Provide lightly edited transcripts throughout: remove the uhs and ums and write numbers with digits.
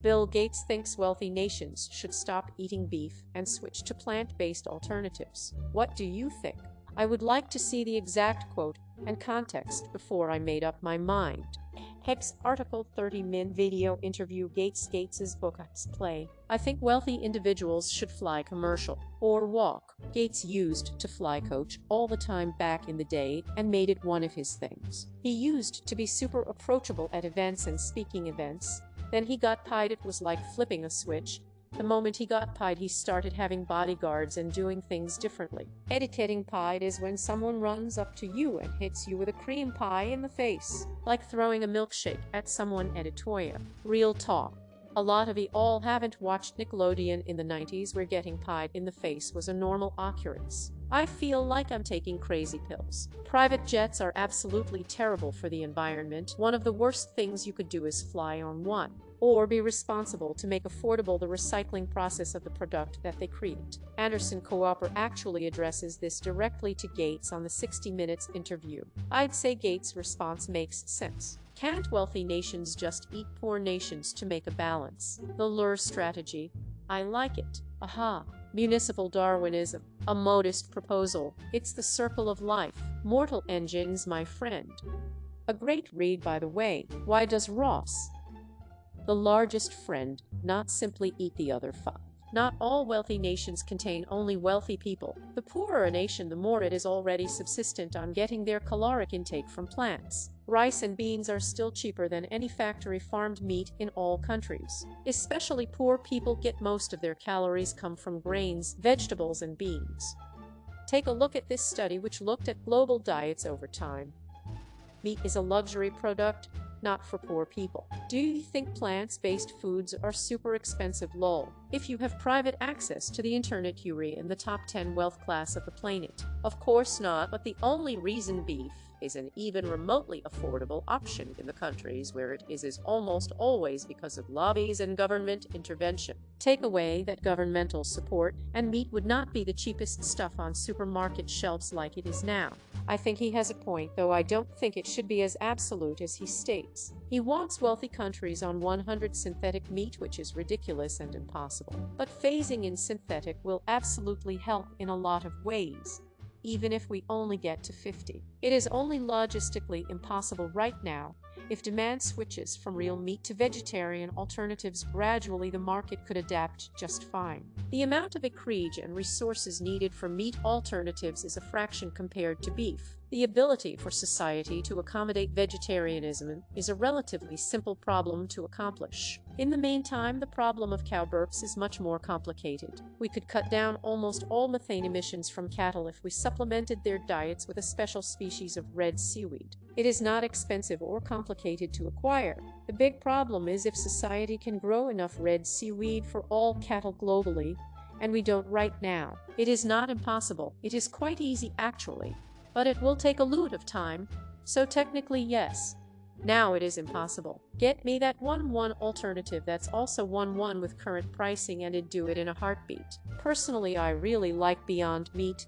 Bill Gates thinks wealthy nations should stop eating beef and switch to plant-based alternatives. What do you think? I would like to see the exact quote and context before I made up my mind. Hex article 30-min video interview Gates's book play. I think wealthy individuals should fly commercial or walk. Gates used to fly coach all the time back in the day and made it one of his things. He used to be super approachable at events and speaking events. Then he got pied. It was like flipping a switch. The moment he got pied, he started having bodyguards and doing things differently. Getting pied is when someone runs up to you and hits you with a cream pie in the face, like throwing a milkshake at someone at a toy. Real talk. A lot of all haven't watched Nickelodeon in the 90s where getting pied in the face was a normal occurrence. I feel like I'm taking crazy pills. Private jets are absolutely terrible for the environment. One of the worst things you could do is fly on one, or be responsible to make affordable the recycling process of the product that they create. Anderson Cooper actually addresses this directly to Gates on the 60 Minutes interview. I'd say Gates' response makes sense. Can't wealthy nations just eat poor nations to make a balance? The lure strategy. I like it. Aha. Municipal Darwinism. A modest proposal. It's the circle of life. Mortal engines, my friend. A great read, by the way. Why does Ross, the largest friend, not simply eat the other five? Not all wealthy nations contain only wealthy people. The poorer a nation, the more it is already subsistent on getting their caloric intake from plants. Rice and beans are still cheaper than any factory-farmed meat in all countries. Especially poor people get most of their calories come from grains, vegetables, and beans. Take a look at this study which looked at global diets over time. Meat is a luxury product, not for poor people. Do you think plants-based foods are super expensive? Lol. If you have private access to the internet, you're in the top 10 wealth class of the planet. Of course not, but the only reason beef is an even remotely affordable option in the countries where it is almost always because of lobbies and government intervention. Take away that governmental support, and meat would not be the cheapest stuff on supermarket shelves like it is now. I think he has a point, though I don't think it should be as absolute as he states. He wants wealthy countries on 100 synthetic meat, which is ridiculous and impossible. But phasing in synthetic will absolutely help in a lot of ways, even if we only get to 50. It is only logistically impossible right now. If demand switches from real meat to vegetarian alternatives gradually, the market could adapt just fine. The amount of acreage and resources needed for meat alternatives is a fraction compared to beef. The ability for society to accommodate vegetarianism is a relatively simple problem to accomplish. In the meantime, the problem of cow burps is much more complicated. We could cut down almost all methane emissions from cattle if we supplemented their diets with a special species of red seaweed. It is not expensive or complicated to acquire. The big problem is if society can grow enough red seaweed for all cattle globally, and we don't right now. It is not impossible. It is quite easy actually, but it will take a lot of time. So technically yes. Now it is impossible. Get me that 1-1 alternative that's also 1-1 with current pricing, and it'd do it in a heartbeat. Personally, I really like Beyond Meat.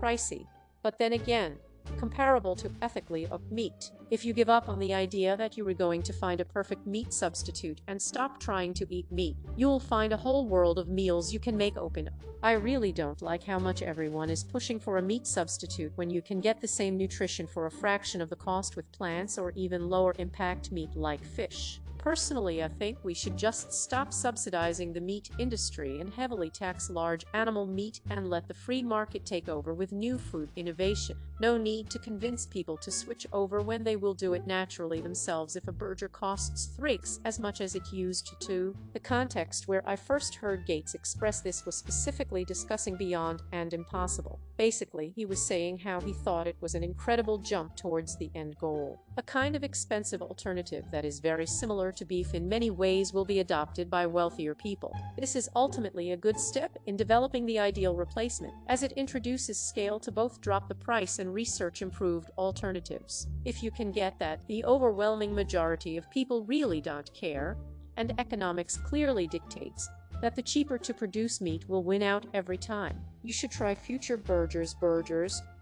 Pricey, but then again, comparable to ethically of meat. If you give up on the idea that you were going to find a perfect meat substitute and stop trying to eat meat, you'll find a whole world of meals you can make open up. I really don't like how much everyone is pushing for a meat substitute when you can get the same nutrition for a fraction of the cost with plants or even lower impact meat like fish. Personally, I think we should just stop subsidizing the meat industry and heavily tax large animal meat and let the free market take over with new food innovation. No need to convince people to switch over when they will do it naturally themselves if a burger costs 3x as much as it used to. The context where I first heard Gates express this was specifically discussing Beyond and Impossible. Basically, he was saying how he thought it was an incredible jump towards the end goal. A kind of expensive alternative that is very similar to beef in many ways will be adopted by wealthier people. This is ultimately a good step in developing the ideal replacement, as it introduces scale to both drop the price and research improved alternatives. If you can get that, the overwhelming majority of people really don't care, and economics clearly dictates that the cheaper to produce meat will win out every time. You should try future burgers.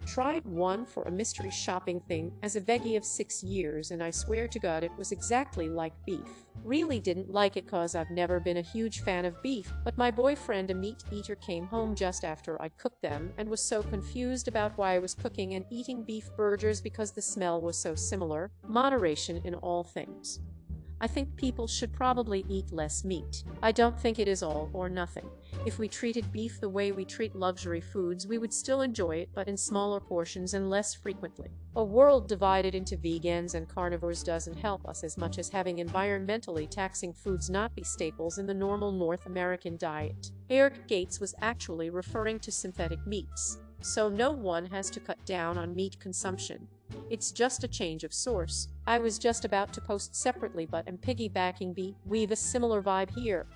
Tried one for a mystery shopping thing as a veggie of 6 years, and I swear to God it was exactly like beef. Really didn't like it cause I've never been a huge fan of beef, but my boyfriend, a meat eater, came home just after I'd cooked them and was so confused about why I was cooking and eating beef burgers because the smell was so similar. Moderation in all things. I think people should probably eat less meat. I don't think it is all or nothing. If we treated beef the way we treat luxury foods, we would still enjoy it, but in smaller portions and less frequently. A world divided into vegans and carnivores doesn't help us as much as having environmentally taxing foods not be staples in the normal North American diet. Eric Gates was actually referring to synthetic meats, so no one has to cut down on meat consumption. It's just a change of source. I was just about to post separately but am piggybacking we've a similar vibe here.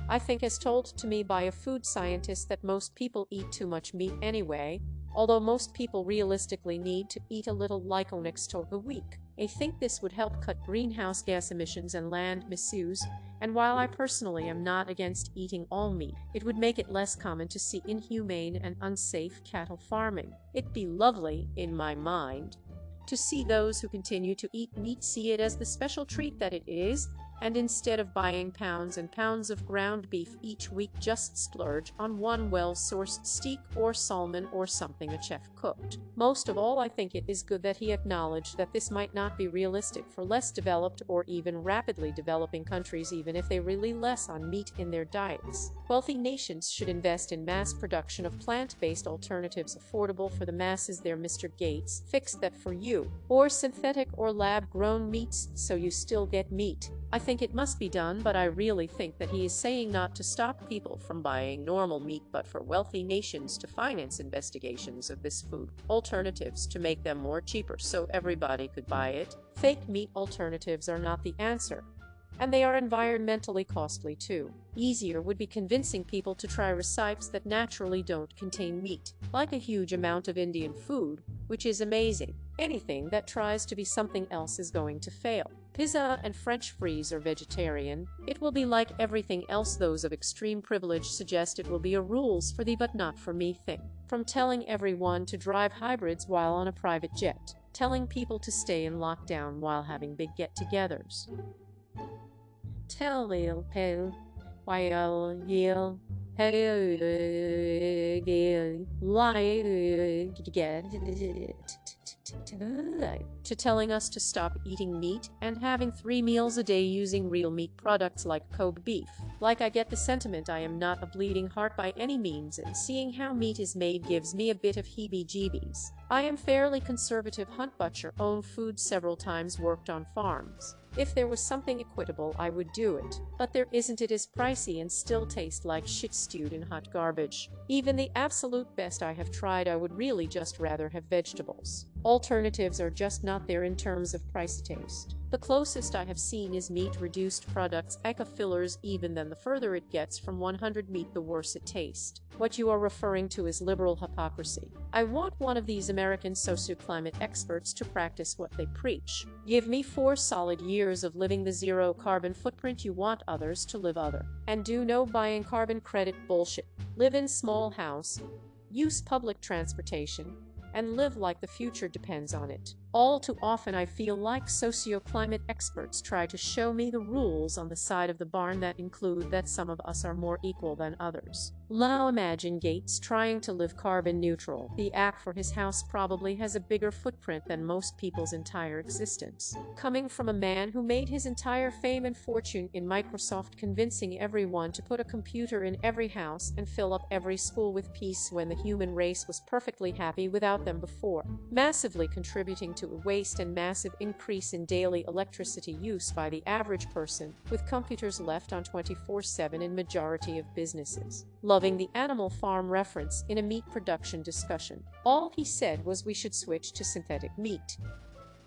I think as told to me by a food scientist that most people eat too much meat anyway, although most people realistically need to eat a little like next to a week. I think this would help cut greenhouse gas emissions and land misuse, and while I personally am not against eating all meat, it would make it less common to see inhumane and unsafe cattle farming. It'd be lovely, in my mind, to see those who continue to eat meat see it as the special treat that it is, and instead of buying pounds and pounds of ground beef each week, just splurge on one well-sourced steak or salmon or something a chef cooked. Most of all, I think it is good that he acknowledged that this might not be realistic for less developed or even rapidly developing countries, even if they rely less on meat in their diets. Wealthy nations should invest in mass production of plant-based alternatives affordable for the masses. There, Mr. Gates, fix that for you. Or synthetic or lab-grown meats so you still get meat. I think it must be done, but I really think that he is saying not to stop people from buying normal meat, but for wealthy nations to finance investigations of this food alternatives to make them more cheaper so everybody could buy it. Fake meat alternatives are not the answer, and they are environmentally costly too. Easier would be convincing people to try recipes that naturally don't contain meat, like a huge amount of Indian food, which is amazing. Anything that tries to be something else is going to fail. Pizza and French fries are vegetarian. It will be like everything else. Those of extreme privilege suggest it will be a rules for thee but not for me thing. From telling everyone to drive hybrids while on a private jet, telling people to stay in lockdown while having big get-togethers. Tell people while you to telling us to stop eating meat and having 3 meals a day using real meat products like Kobe beef. Like, I get the sentiment. I am not a bleeding heart by any means, and seeing how meat is made gives me a bit of heebie-jeebies. I am fairly conservative, hunt, butcher, own food several times, worked on farms. If there was something equitable, I would do it. But there isn't. It is pricey and still tastes like shit stewed in hot garbage. Even the absolute best I have tried, I would really just rather have vegetables. Alternatives are just not there in terms of price taste. The closest I have seen is meat-reduced products, eka fillers. Even then, the further it gets from 100 meat, the worse it tastes. What you are referring to is liberal hypocrisy. I want one of these American socioclimate experts to practice what they preach. Give me 4 solid years of living the zero carbon footprint you want others to live other. And do no buying carbon credit bullshit. Live in small house, use public transportation, and live like the future depends on it. All too often I feel like socioclimate experts try to show me the rules on the side of the barn that include that some of us are more equal than others. Now imagine Gates trying to live carbon neutral. The app for his house probably has a bigger footprint than most people's entire existence. Coming from a man who made his entire fame and fortune in Microsoft convincing everyone to put a computer in every house and fill up every school with peace when the human race was perfectly happy without them before, massively contributing to a waste and massive increase in daily electricity use by the average person, with computers left on 24/7 in majority of businesses. Loving the Animal Farm reference in a meat production discussion. All he said was we should switch to synthetic meat.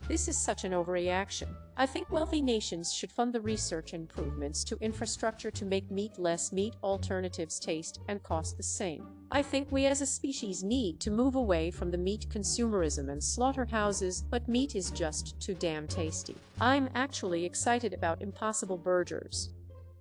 This is such an overreaction. I think wealthy nations should fund the research improvements to infrastructure to make meat less meat alternatives taste and cost the same. I think we as a species need to move away from the meat consumerism and slaughterhouses, but meat is just too damn tasty. I'm actually excited about Impossible Burgers.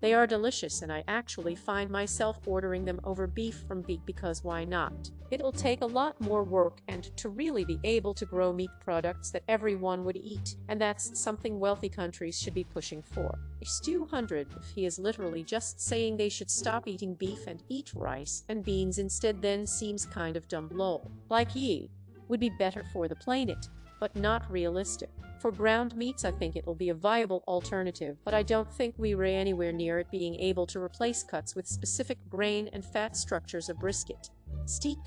They are delicious and I actually find myself ordering them over beef from beef because why not? It'll take a lot more work and to really be able to grow meat products that everyone would eat, and that's something wealthy countries should be pushing for. Stu 100, if he is literally just saying they should stop eating beef and eat rice and beans instead, then seems kind of dumb. Lol. Like ye, would be better for the planet, but not realistic. For ground meats, I think it will be a viable alternative, but I don't think we're anywhere near it being able to replace cuts with specific grain and fat structures of brisket, steak,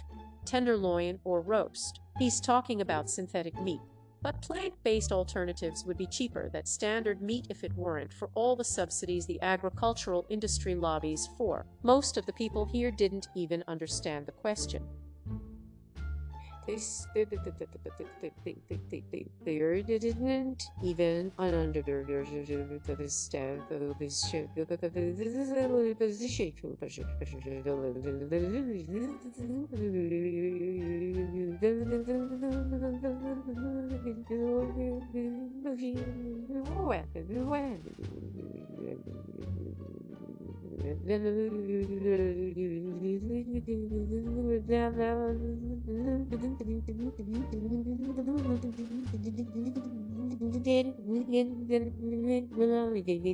tenderloin, or roast. He's talking about synthetic meat. But plant-based alternatives would be cheaper than standard meat if it weren't for all the subsidies the agricultural industry lobbies for. Most of the people here didn't even understand the question. They didn't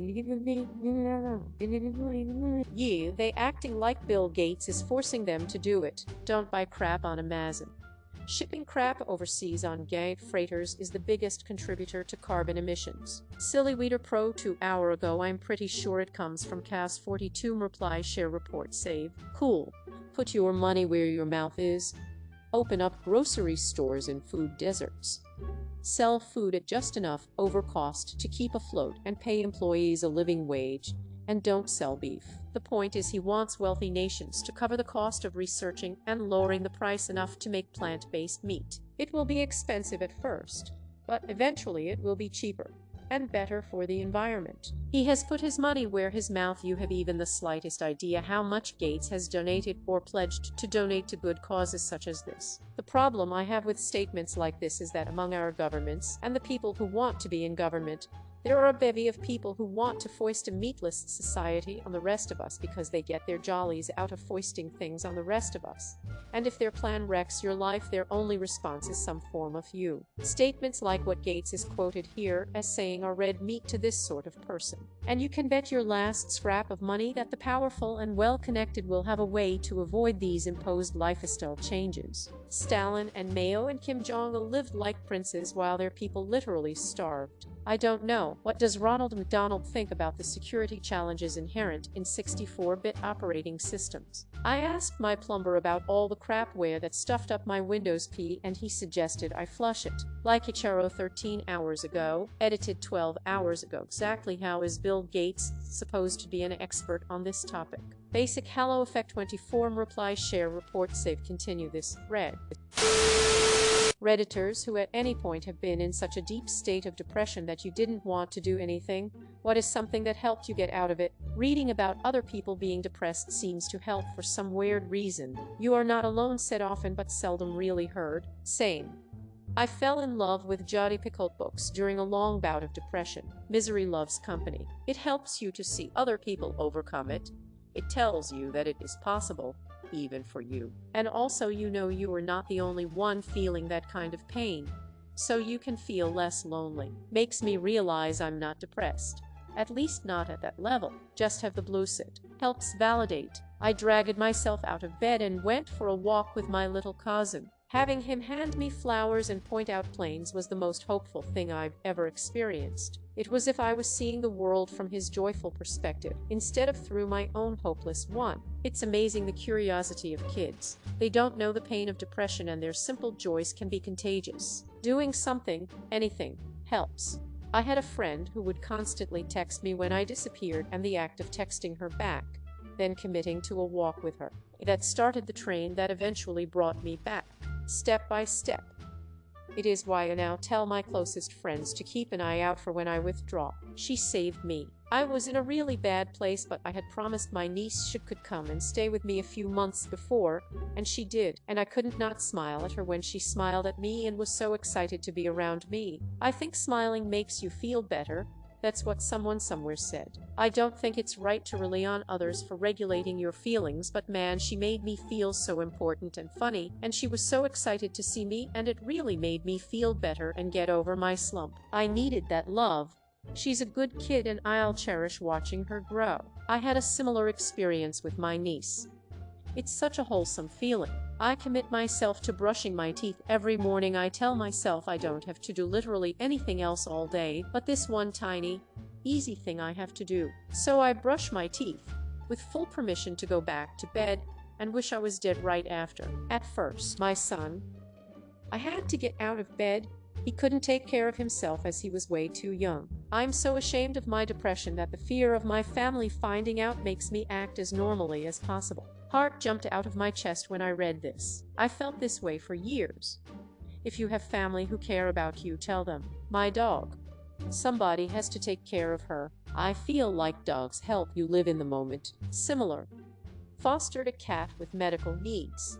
even understand Yeah, they acting like Bill Gates is forcing them to do it. Don't buy crap on Amazon. Shipping crap overseas on gay freighters is the biggest contributor to carbon emissions. Sillyweeder Pro 2 hour ago, I'm pretty sure it comes from CAS42 reply share report save. Cool. Put your money where your mouth is. Open up grocery stores in food deserts. Sell food at just enough overcost to keep afloat and pay employees a living wage. And don't sell beef. The point is he wants wealthy nations to cover the cost of researching and lowering the price enough to make plant-based meat. It will be expensive at first, but eventually it will be cheaper and better for the environment. He has put his money where his mouth. You have even the slightest idea how much Gates has donated or pledged to donate to good causes such as this. The problem I have with statements like this is that among our governments and the people who want to be in government, there are a bevy of people who want to foist a meatless society on the rest of us because they get their jollies out of foisting things on the rest of us. And if their plan wrecks your life, their only response is some form of you. Statements like what Gates is quoted here as saying are red meat to this sort of person. And you can bet your last scrap of money that the powerful and well-connected will have a way to avoid these imposed lifestyle changes. Stalin and Mao and Kim Jong-il lived like princes while their people literally starved. I don't know. What does Ronald McDonald think about the security challenges inherent in 64-bit operating systems? I asked my plumber about all the crapware that stuffed up my Windows P, and he suggested I flush it. Like Ichiro 13 hours ago, edited 12 hours ago. Exactly how is Bill Gates supposed to be an expert on this topic? Basic Hello Effect 24 reply share report save continue this thread. Redditors who at any point have been in such a deep state of depression that you didn't want to do anything, what is something that helped you get out of it? Reading about other people being depressed seems to help for some weird reason. You are not alone, said often but seldom really heard. Same. I fell in love with Jodi Picoult books during a long bout of depression. Misery loves company. It helps you to see other people overcome it. It tells you that it is possible, even for you. And also you know you are not the only one feeling that kind of pain, so you can feel less lonely. Makes me realize I'm not depressed. At least not at that level. Just have the bluesit. Helps validate. I dragged myself out of bed and went for a walk with my little cousin. Having him hand me flowers and point out planes was the most hopeful thing I've ever experienced. It was as if I was seeing the world from his joyful perspective, instead of through my own hopeless one. It's amazing the curiosity of kids. They don't know the pain of depression and their simple joys can be contagious. Doing something, anything, helps. I had a friend who would constantly text me when I disappeared, and the act of texting her back, then committing to a walk with her, that started the train that eventually brought me back. Step by step. It is why I now tell my closest friends to keep an eye out for when I withdraw. She saved me. I was in a really bad place, but I had promised my niece she could come and stay with me a few months before, and she did, and I couldn't not smile at her when she smiled at me and was so excited to be around me. I think smiling makes you feel better, That's what someone somewhere said. I don't think it's right to rely on others for regulating your feelings, but man, she made me feel so important and funny, and she was so excited to see me, and it really made me feel better and get over my slump. I needed that love. She's a good kid and I'll cherish watching her grow. I had a similar experience with my niece. It's such a wholesome feeling. I commit myself to brushing my teeth every morning. I tell myself I don't have to do literally anything else all day, but this one tiny, easy thing I have to do. So I brush my teeth, with full permission to go back to bed, and wish I was dead right after. At first, my son, I had to get out of bed. He couldn't take care of himself as he was way too young. I'm so ashamed of my depression that the fear of my family finding out makes me act as normally as possible. Heart jumped out of my chest when I read this. I felt this way for years. If you have family who care about you, tell them. My dog. Somebody has to take care of her. I feel like dogs help you live in the moment. Similar. Fostered a cat with medical needs.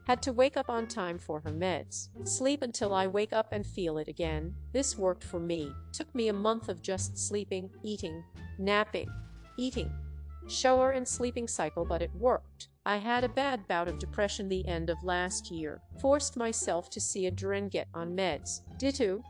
Had to wake up on time for her meds. Sleep until I wake up and feel it again. This worked for me. Took me a month of just sleeping, eating, napping, eating, shower and sleeping cycle, but it worked. I had a bad bout of depression the end of last year. Forced myself to see a DR and get on meds. Ditto.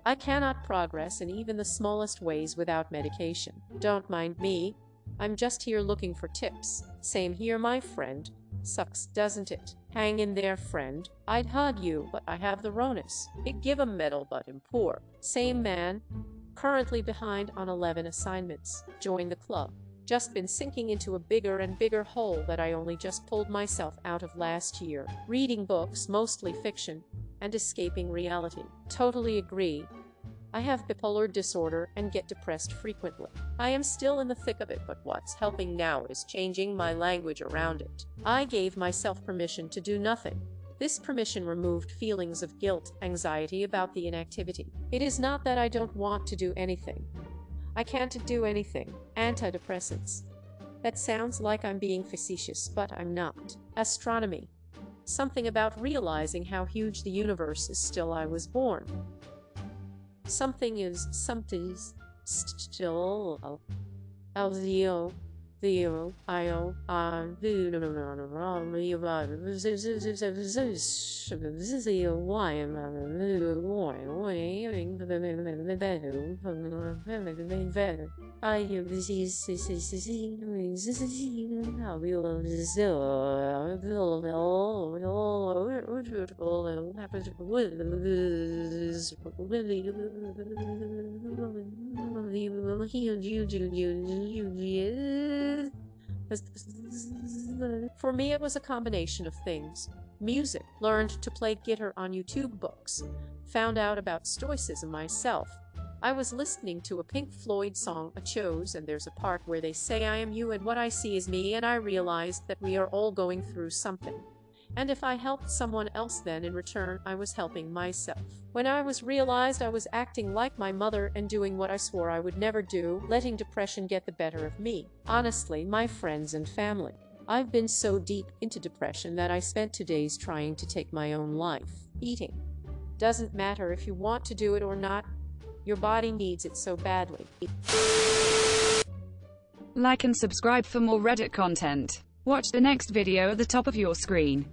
I cannot progress in even the smallest ways without medication. Don't mind me. I'm just here looking for tips. Same here, my friend. Sucks, doesn't it? Hang in there, friend. I'd hug you, but I have the Ronus. It give a medal, but I'm poor. Same man. Currently behind on 11 assignments. Join the club. Just been sinking into a bigger and bigger hole that I only just pulled myself out of last year. Reading books, mostly fiction, and escaping reality. Totally agree. I have bipolar disorder and get depressed frequently. I am still in the thick of it, but what's helping now is changing my language around it. I gave myself permission to do nothing. This permission removed feelings of guilt, anxiety about the inactivity. It is not that I don't want to do anything. I can't do anything. Antidepressants. That sounds like I'm being facetious, but I'm not. Astronomy. Something about realizing how huge the universe is. Still I was born. Something's still Theo, Io, For me, it was a combination of things. Music, learned to play guitar on YouTube, books, found out about stoicism myself. I was listening to a Pink Floyd song I chose, and there's a part where they say I am you and what I see is me, and I realized that we are all going through something. And if I helped someone else, then in return I was helping myself. When I realized I was acting like my mother and doing what I swore I would never do, letting depression get the better of me. Honestly, my friends and family. I've been so deep into depression that I spent 2 days trying to take my own life. Eating. Doesn't matter if you want to do it or not. Your body needs it so badly. Like and subscribe for more Reddit content. Watch the next video at the top of your screen.